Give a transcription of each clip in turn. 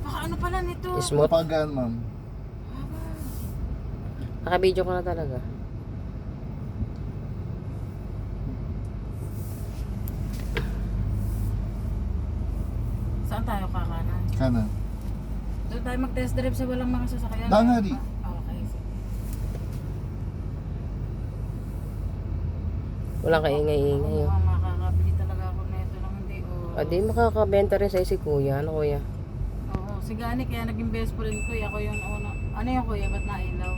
Baka ano pala nito? Smooth. Pagaan, ma'am. Naka-video ko na talaga. Saan tayo kakanan? Kanan. Doon tayo mag-test drive sa walang mga sasakyan. Dangari. Okay. Walang kaingay-ingay. Oh. Mukhang makakabili talaga ako na ito lang hindi. Di makakabenta rin sa'yo si kuya. Ano kuya? Oo, si Gani kaya naging best friend ko. Ako yung una. Ano yung kuya? Ba't nailaw?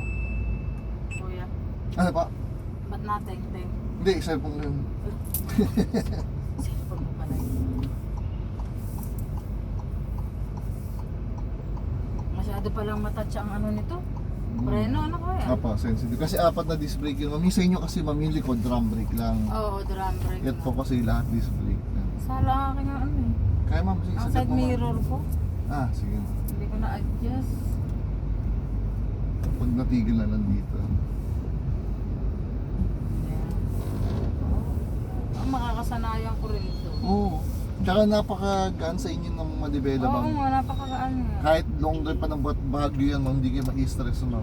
Kuya? Ano pa? Ba't nateng-teng? Hindi, cellphone yun. Cellphone mo pala yun. Masyado palang matouch ang ano nito. Preno, ano kuya? Apa, sensitive. Kasi apat na disc brake yun, ma'am. Yung sa inyo kasi, ma'am, yung likod, drum brake lang. Oo, drum brake. Ito kasi lahat disc brake lang. Sala akin ang ano eh. Kaya, ma'am, sige, Ang sagot side mo, ma'am. mirror ko. Ah, sige, ma'am. Hindi ko na-adjust. Pag natigil na nandito. Ayan. Ang makakasanayan ko rin ito. Oo. Tsaka napaka-gaan sa inyo ng madibela, Oo ma'am. nga, napakagaan nga. Kahit long drive pa ng Baguio yan, ma'am, hindi kayo ma-stress, ma'am.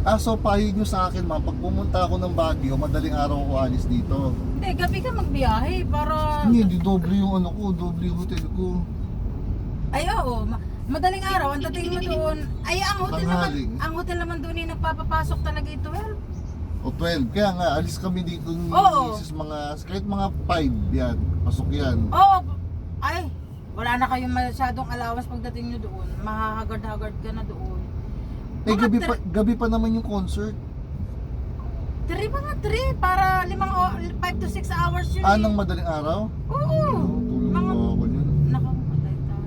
Ayan. So payo nyo sa akin, ma'am, pag pumunta ako ng Baguio, madaling araw ako alis dito. Hindi, gabi ka magbiyahe para... Hindi, doble yung ano ko, doble yung hotel ko. Ay oo, madaling araw, ang dating mo doon. Ay, Tanghali. ang hotel naman doon ay nagpapapasok talaga ito. Well, O 12, kaya nga, alis kami dito ng Oo. misis kahit mga 5 yan, pasok yan. oo, ay, wala na kayong masyadong allowance pagdating nyo doon. Mahahagard-hagard ka na doon. Eh, Mga gabi pa naman yung concert. 3 para 5 to 6 hours yun. Ng madaling araw? Oo. Tulog Mga- pa ako yun. Nakapatay tayo.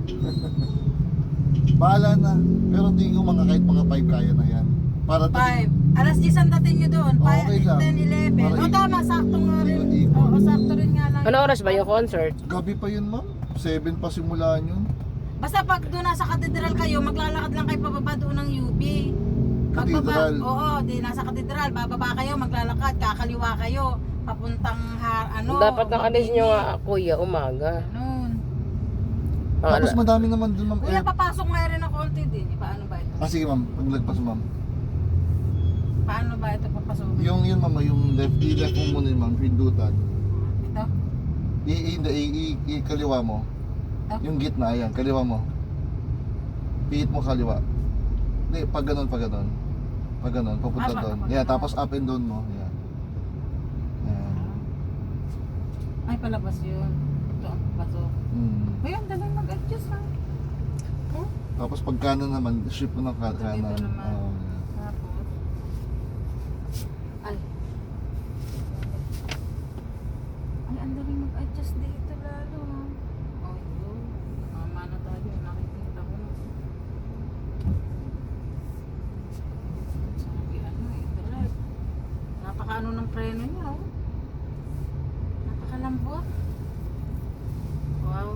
Bahala na. Pero tingin ko mga kahit mga 5 kaya na yan. Para 5. Alas 10 ang dating nyo doon. Okay lang. 10, 11. Para O tama, sakto nga rin. ikot. Oo, sakto rin nga lang. Ano oras ba yung concert? gabi pa yun, ma'am. 7 pa simulaan yun. Basta pag doon nasa katedral kayo, maglalakad lang kayo pababa doon ng UP. Katedral. Oo, di nasa katedral, bababa kayo, maglalakad, kakaliwa kayo, papuntang Dapat nakalis nyo nga kuya umaga. Ganun. Tapos madami naman dun, ma'am. Kuya, papasok nga rin ng konti din. Paano ba ito? Sige, ma'am. Paglagpas, ma'am. Paano ba ito papasok? Yung yun, ma'am, yung left mo muna yun, ma'am. Pindutan. Ito? Kaliwa mo. Ito? Yung gitna, ayan, kaliwa mo. Piit mo kaliwa. Hindi, pag ganun. Pag ganun, papunta doon. Yeah, tapos up and down mo. Yan. Yan. Ay, palabas yun. Ito ang papasok. Kuya, ang dalang mag-adjust ha. Tapos pag kanan naman, shift mo ng Dito kanan. naman. Oo, yan. Tapos, ay. Ay, ang daling mag-adjust dito lalo ha. Oh, yun. Mama na tayo. Nakikita ko na. Sabi ano eh, drive. Napaka-ano ng preno niya oh. Napakalambot. Wow.